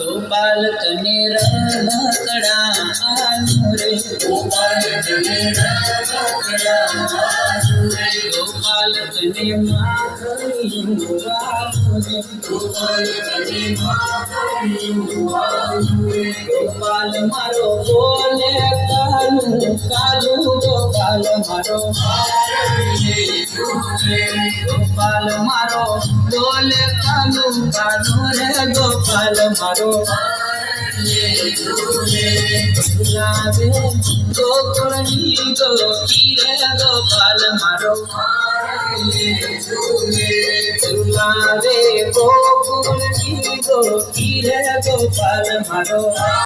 गोपाल तने रमकड़ा आलू रे गोपाल तने रमकड़ा आलू रे गोपाल तने माखणी आलू रे गोपाल तने माखणी आलू रे गोपाल मारो बोले कालू कालू गोपाल मारो गोपाल मारो बोले कालू कालू रे गोपाल मारो झुलावे गोकुळनी गोपी रे गोपाल मारो झुलावे गोकुळनी गोपी रे गोपाल मारो।